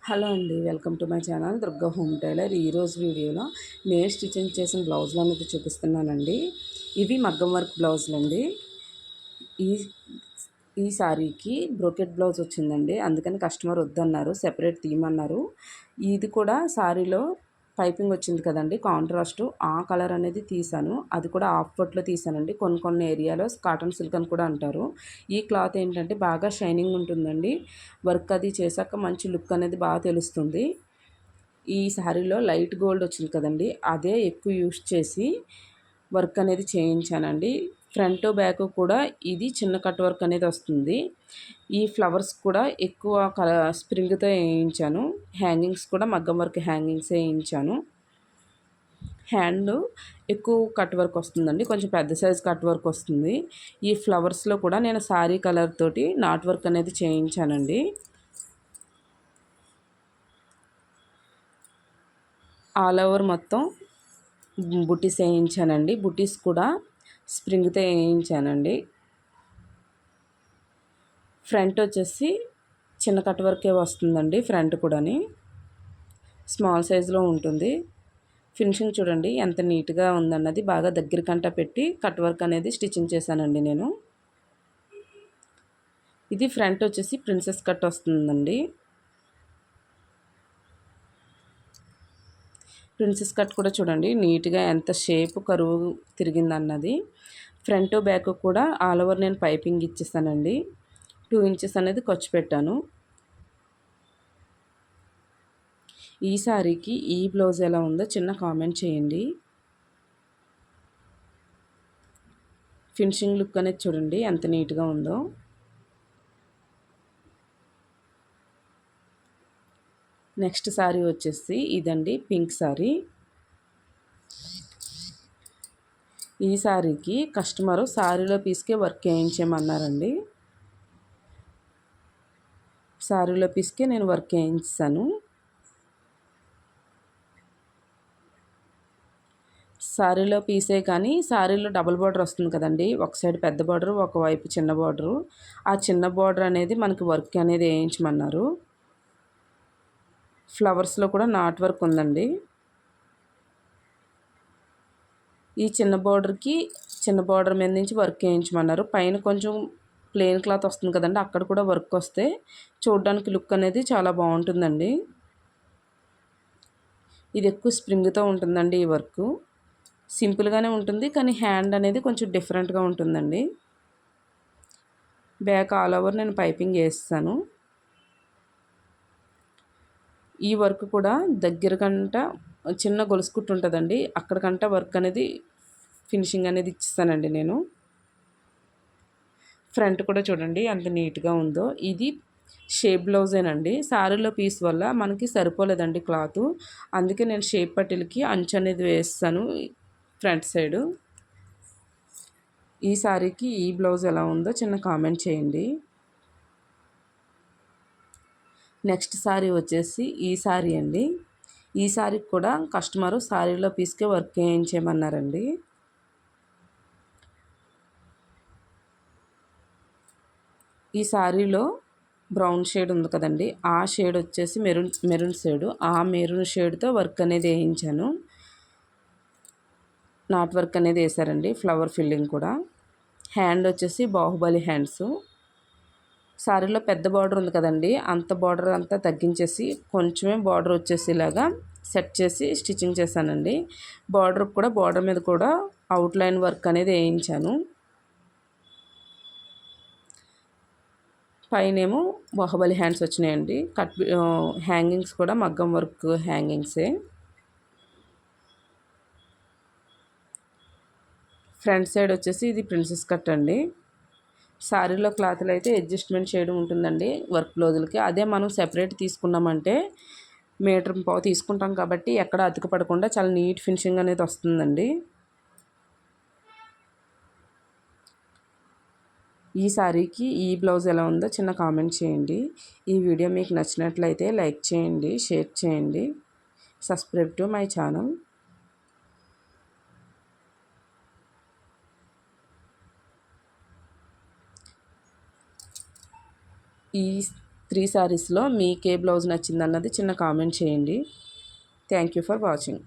Hello అండి, welcome to my channel Durga home tailor. ఈరోజు వీడియోలో నేను స్టిచ్చింగ్ చేసిన బ్లౌజులు అనేది చూపిస్తున్నానండి. ఇవి మగ్గం వర్క్ బ్లౌజులు అండి. ఈ ఈ శారీకి బ్రోకెట్ బ్లౌజ్ వచ్చిందండి, అందుకని కస్టమర్ వద్దన్నారు, సెపరేట్ తీయమన్నారు. ఇది కూడా శారీలో పైపింగ్ వచ్చింది కదండి, కాంట్రాస్ట్ ఆ కలర్ అనేది తీసాను. అది కూడా హాఫ్ పట్లో తీసానండి. కొన్ని కొన్ని ఏరియాలో కాటన్ సిల్క్ అని కూడా అంటారు. ఈ క్లాత్ ఏంటంటే బాగా షైనింగ్ ఉంటుందండి. వర్క్ అది చేశాక మంచి లుక్ అనేది బాగా తెలుస్తుంది. ఈ శారీలో లైట్ గోల్డ్ వచ్చింది కదండి, అదే ఎక్కువ యూస్ చేసి వర్క్ అనేది చేయించానండి. ఫ్రంట్ బ్యాక్ కూడా ఇది చిన్న కట్ వర్క్ అనేది వస్తుంది. ఈ ఫ్లవర్స్ కూడా ఎక్కువ స్ప్రింగ్తో వేయించాను. హ్యాంగింగ్స్ కూడా మగ్గం వర్క్ హ్యాంగింగ్స్ వేయించాను. హ్యాండ్ ఎక్కువ కట్ వర్క్ వస్తుందండి, కొంచెం పెద్ద సైజ్ కట్ వర్క్ వస్తుంది. ఈ ఫ్లవర్స్లో కూడా నేను శారీ కలర్ తోటి నాట్ వర్క్ అనేది చేయించానండి. ఆల్ ఓవర్ మొత్తం బుటీస్ వేయించానండి. బుటీస్ కూడా స్ప్రింగ్తో వేయించానండి. ఫ్రంట్ వచ్చేసి చిన్న కట్ వర్కే వస్తుందండి. ఫ్రంట్ కూడాని స్మాల్ సైజులో ఉంటుంది. ఫినిషింగ్ చూడండి ఎంత నీట్గా ఉందన్నది. బాగా దగ్గరకంట పెట్టి కట్ వర్క్ అనేది స్టిచ్చింగ్ చేశానండి నేను. ఇది ఫ్రంట్ వచ్చేసి ప్రిన్సెస్ కట్ వస్తుందండి. ప్రిన్సెస్ కట్ కూడా చూడండి నీట్గా ఎంత షేప్ కరువు తిరిగిందన్నది. ఫ్రంట్ బ్యాక్ కూడా ఆల్ ఓవర్ నేను పైపింగ్ ఇచ్చేసానండి. 2 ఇంచెస్ అనేది ఖర్చు పెట్టాను. ఈ సారీకి ఈ బ్లౌజ్ ఎలా ఉందో చిన్న కామెంట్ చేయండి. ఫినిషింగ్ లుక్ అనేది చూడండి ఎంత నీట్గా ఉందో. నెక్స్ట్ సారీ వచ్చేసి ఇదండి, పింక్ సారీ. ఈ సారీకి కస్టమరు సారీలో పీస్కే వర్క్ వేయించమన్నారండి. సారీలో పీస్కే నేను వర్క్ వేయించాను. సారీలో పీసే కానీ సారీలో డబుల్ బార్డర్ వస్తుంది కదండి, ఒక సైడ్ పెద్ద బార్డర్, ఒకవైపు చిన్న బార్డరు. ఆ చిన్న బార్డర్ అనేది మనకి వర్క్ అనేది వేయించమన్నారు. ఫ్లవర్స్లో కూడా నాట్ వర్క్ ఉందండి. ఈ చిన్న బార్డర్కి చిన్న బార్డర్ మీద నుంచి వర్క్ వేయించమన్నారు. పైన కొంచెం ప్లెయిన్ క్లాత్ వస్తుంది కదండి, అక్కడ కూడా వర్క్ వస్తే చూడడానికి లుక్ అనేది చాలా బాగుంటుందండి. ఇది ఎక్కువ స్ప్రింగ్తో ఉంటుందండి. ఈ వర్క్ సింపుల్గానే ఉంటుంది, కానీ హ్యాండ్ అనేది కొంచెం డిఫరెంట్గా ఉంటుందండి. బ్యాక్ ఆల్ ఓవర్ నేను పైపింగ్ వేస్తాను. ఈ వర్క్ కూడా దగ్గరకంట చిన్న గొలుసు కుట్టు ఉంటుందండి, అక్కడికంట వర్క్ అనేది ఫినిషింగ్ అనేది ఇచ్చిస్తానండి నేను. ఫ్రంట్ కూడా చూడండి ఎంత నీట్గా ఉందో. ఇది షేప్ బ్లౌజేనండి. శారీలో పీస్ వల్ల మనకి సరిపోలేదండి క్లాత్, అందుకే నేను షేప్ పట్టీలకి అంచు అనేది వేస్తాను ఫ్రంట్ సైడు. ఈ శారీకి ఈ బ్లౌజ్ ఎలా ఉందో చిన్న కామెంట్ చేయండి. నెక్స్ట్ శారీ వచ్చేసి ఈ శారీ అండి. ఈ శారీకి కూడా కస్టమరు శారీలో పీస్కే వర్క్ వేయించేయమన్నారండి. ఈ శారీలో బ్రౌన్ షేడ్ ఉంది కదండి, ఆ షేడ్ వచ్చేసి మెరూన్ షేడు. ఆ మెరూన్ షేడ్తో వర్క్ అనేది వేయించాను. నాట్ వర్క్ అనేది వేసారండి, ఫ్లవర్ ఫిల్లింగ్ కూడా. హ్యాండ్ వచ్చేసి బాహుబలి హ్యాండ్స్. శారీలో పెద్ద బార్డర్ ఉంది కదండి, అంత బార్డర్ అంతా తగ్గించేసి కొంచెమే బార్డర్ వచ్చేసేలాగా సెట్ చేసి స్టిచ్చింగ్ చేశానండి. బార్డర్ మీద కూడా అవుట్లైన్ వర్క్ అనేది వేయించాను. పైనేమో బాహుబలి హ్యాండ్స్ వచ్చినాయండి. హ్యాంగింగ్స్ కూడా మగ్గం వర్క్ హ్యాంగింగ్సే. ఫ్రంట్ సైడ్ వచ్చేసి ఇది ప్రిన్సెస్ కట్ అండి. శారీలో క్లాత్లు అయితే అడ్జస్ట్మెంట్ చేయడం ఉంటుందండి వర్క్ బ్లౌజులకి. అదే మనం సెపరేట్ తీసుకున్నామంటే మీటర్ పావు తీసుకుంటాం కాబట్టి ఎక్కడ అతుకు పడకుండా చాలా నీట్ ఫినిషింగ్ అనేది వస్తుందండి. ఈ శారీకి ఈ బ్లౌజ్ ఎలా ఉందో చిన్న కామెంట్ చేయండి. ఈ వీడియో మీకు నచ్చినట్లయితే లైక్ చేయండి, షేర్ చేయండి, సబ్స్క్రైబ్ టు మై ఛానల్. ఈ 3 శారీస్లో మీకు ఏ బ్లౌజ్ నచ్చిందన్నది చిన్న కామెంట్ చేయండి. Thank you for watching.